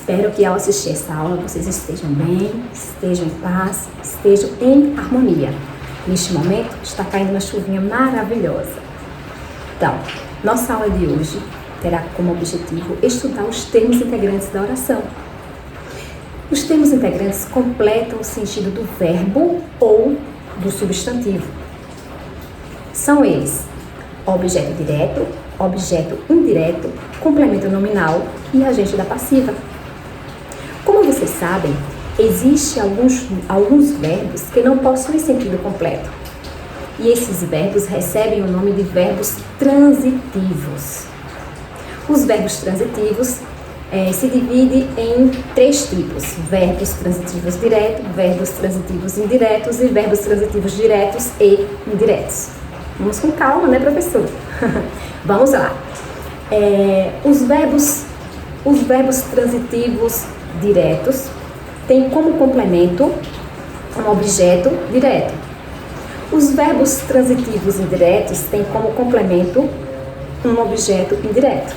Espero que ao assistir essa aula vocês estejam bem, estejam em paz, estejam em harmonia. Neste momento está caindo uma chuvinha maravilhosa. Então, nossa aula de hoje terá como objetivo estudar os termos integrantes da oração. Os termos integrantes completam o sentido do verbo ou do substantivo. São eles: objeto direto, objeto indireto, complemento nominal e agente da passiva. Como vocês sabem, existem alguns verbos que não possuem sentido completo. E esses verbos recebem o nome de verbos transitivos. Os verbos transitivos se dividem em 3 tipos: verbos transitivos diretos, verbos transitivos indiretos e verbos transitivos diretos e indiretos. Vamos com calma, né, professor? Vamos lá. Os verbos transitivos diretos têm como complemento um objeto direto. Os verbos transitivos indiretos têm como complemento um objeto indireto.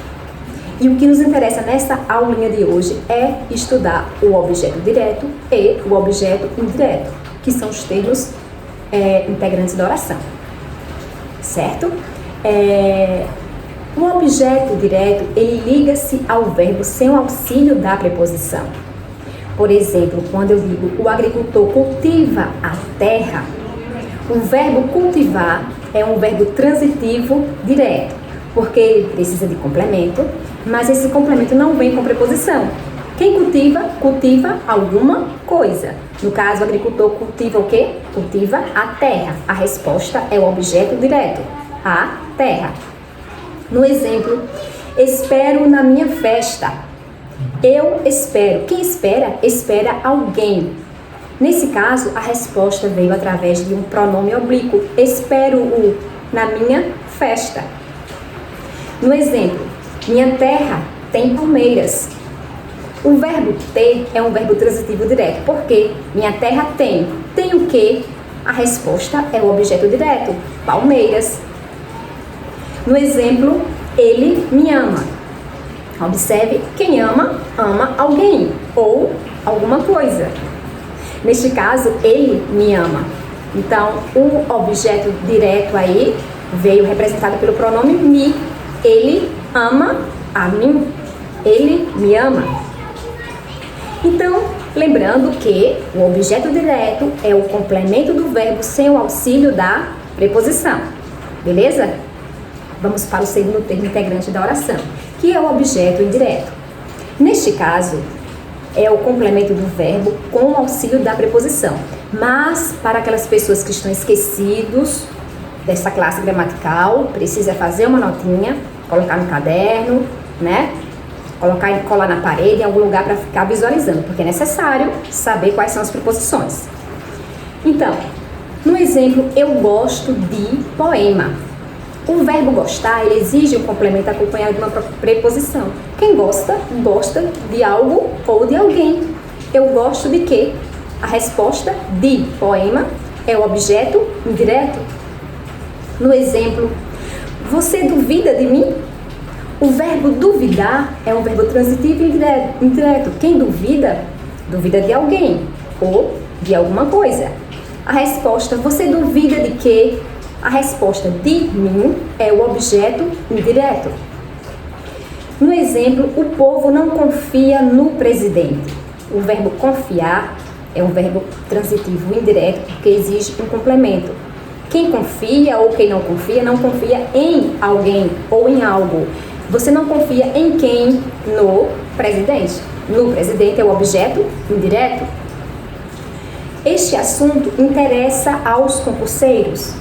E o que nos interessa nessa aulinha de hoje é estudar o objeto direto e o objeto indireto, que são os termos integrantes da oração. Certo? O objeto direto, ele liga-se ao verbo sem o auxílio da preposição. Por exemplo, quando eu digo o agricultor cultiva a terra, o verbo cultivar é um verbo transitivo direto, porque ele precisa de complemento, mas esse complemento não vem com preposição. Quem cultiva, cultiva alguma coisa. No caso, o agricultor cultiva o quê? Cultiva a terra. A resposta é o objeto direto, a terra. No exemplo, espero na minha festa. Eu espero. Quem espera? Espera alguém. Nesse caso, a resposta veio através de um pronome oblíquo. Espero-o na minha festa. No exemplo, minha terra tem palmeiras. O verbo ter é um verbo transitivo direto. Por quê? Minha terra tem. Tem o quê? A resposta é o objeto direto, palmeiras. No exemplo, ele me ama. Observe, quem ama, ama alguém ou alguma coisa. Neste caso, ele me ama. Então, o objeto direto aí veio representado pelo pronome me. Ele ama a mim. Ele me ama. Então, lembrando que o objeto direto é o complemento do verbo sem o auxílio da preposição. Beleza? Vamos para o segundo termo integrante da oração, que é o objeto indireto. Neste caso, é o complemento do verbo com o auxílio da preposição. Mas, para aquelas pessoas que estão esquecidos dessa classe gramatical, precisa fazer uma notinha, colocar no caderno, né? Colocar e colar na parede em algum lugar para ficar visualizando, porque é necessário saber quais são as preposições. Então, no exemplo, eu gosto de poema. O verbo gostar, ele exige um complemento acompanhado de uma preposição. Quem gosta, gosta de algo ou de alguém. Eu gosto de quê? A resposta de poema é o objeto indireto. No exemplo, você duvida de mim? O verbo duvidar é um verbo transitivo indireto. Quem duvida, duvida de alguém ou de alguma coisa. A resposta, você duvida de quê? A resposta de mim é o objeto indireto. No exemplo, o povo não confia no presidente. O verbo confiar é um verbo transitivo indireto porque exige um complemento. Quem confia ou quem não confia em alguém ou em algo. Você não confia em quem? No presidente. No presidente é o objeto indireto. Este assunto interessa aos concurseiros.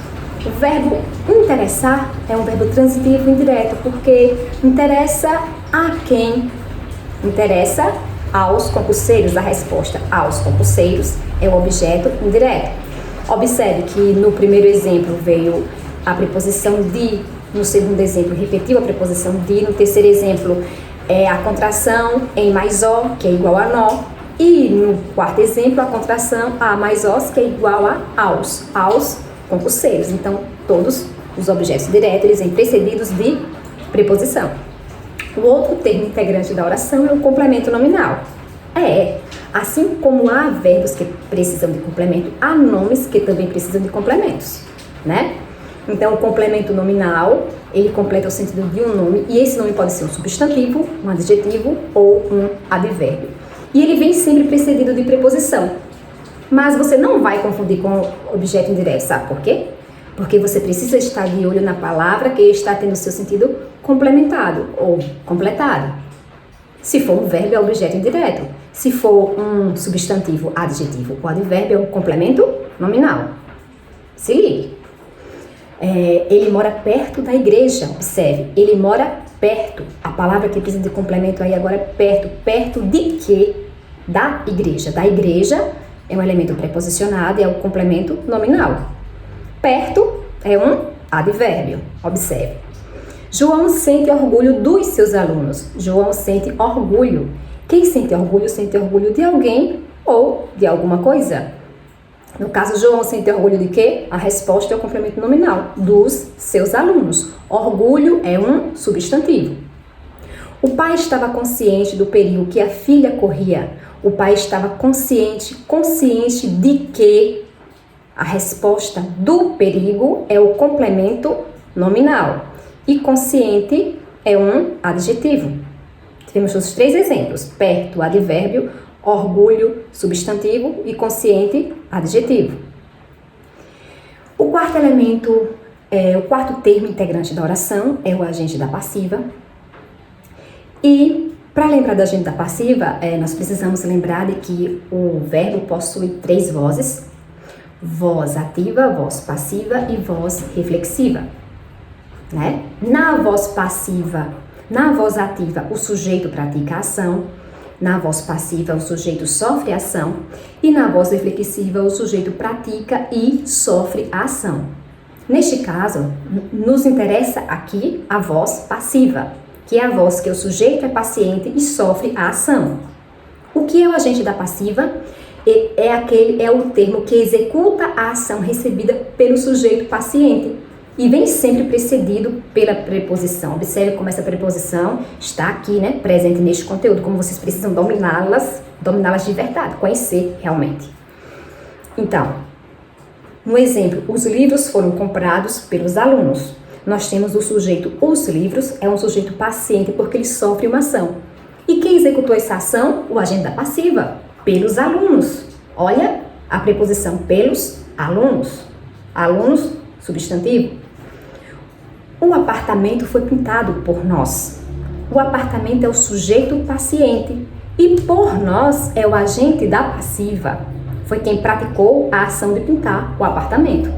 O verbo interessar é um verbo transitivo indireto, porque interessa a quem? Interessa aos concurseiros. A resposta aos concurseiros é o objeto indireto. Observe que no primeiro exemplo veio a preposição de, no segundo exemplo repetiu a preposição de, no terceiro exemplo é a contração em mais o, que é igual a nó, e no quarto exemplo a contração a mais os, que é igual a aos concurseiros. Então, todos os objetos diretos, eles vêm precedidos de preposição. O outro termo integrante da oração é o complemento nominal. Assim como há verbos que precisam de complemento, há nomes que também precisam de complementos, né? Então, o complemento nominal, ele completa o sentido de um nome, e esse nome pode ser um substantivo, um adjetivo ou um advérbio. E ele vem sempre precedido de preposição. Mas você não vai confundir com objeto indireto, sabe por quê? Porque você precisa estar de olho na palavra que está tendo seu sentido complementado ou completado. Se for um verbo, é objeto indireto. Se for um substantivo, adjetivo ou advérbio, é um complemento nominal. Se ligue. Ele mora perto da igreja, observe. Ele mora perto. A palavra que precisa de complemento aí agora é perto. Perto de quê? Da igreja. Da igreja é um elemento preposicionado e é o complemento nominal. Perto é um advérbio. Observe. João sente orgulho dos seus alunos. João sente orgulho. Quem sente orgulho de alguém ou de alguma coisa. No caso, João sente orgulho de quê? A resposta é o complemento nominal, dos seus alunos. Orgulho é um substantivo. O pai estava consciente do perigo que a filha corria. O pai estava consciente de que a resposta do perigo é o complemento nominal. E consciente é um adjetivo. Temos os 3 exemplos: perto, advérbio, orgulho, substantivo e consciente, adjetivo. O quarto elemento, o quarto termo integrante da oração é o agente da passiva. E para lembrar do agente da passiva, nós precisamos lembrar de que o verbo possui 3 vozes: voz ativa, voz passiva e voz reflexiva. Né? Na voz ativa, o sujeito pratica a ação. Na voz passiva, o sujeito sofre a ação. E na voz reflexiva, o sujeito pratica e sofre a ação. Neste caso, nos interessa aqui a voz passiva, que é a voz que o sujeito é paciente e sofre a ação. O que é o agente da passiva? É o termo que executa a ação recebida pelo sujeito paciente e vem sempre precedido pela preposição. Observe como essa preposição está aqui, né, presente neste conteúdo, como vocês precisam dominá-las de verdade, conhecer realmente. Então, no exemplo, os livros foram comprados pelos alunos. Nós temos o sujeito os livros, é um sujeito paciente porque ele sofre uma ação. E quem executou essa ação? O agente da passiva, pelos alunos. Olha a preposição pelos alunos. Alunos, substantivo. O apartamento foi pintado por nós. O apartamento é o sujeito paciente e por nós é o agente da passiva. Foi quem praticou a ação de pintar o apartamento.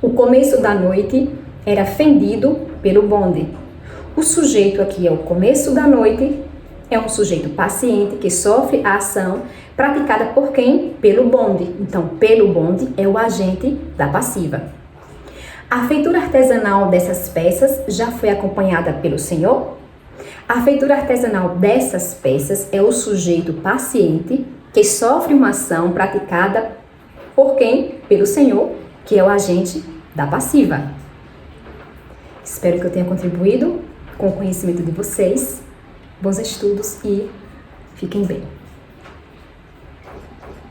O começo da noite era fendido pelo bonde. O sujeito aqui é o começo da noite, é um sujeito paciente que sofre a ação praticada por quem? Pelo bonde. Então, pelo bonde é o agente da passiva. A feitura artesanal dessas peças já foi acompanhada pelo Senhor? A feitura artesanal dessas peças é o sujeito paciente que sofre uma ação praticada por quem? Pelo Senhor, que é o agente da passiva. Espero que eu tenha contribuído com o conhecimento de vocês. Bons estudos e fiquem bem.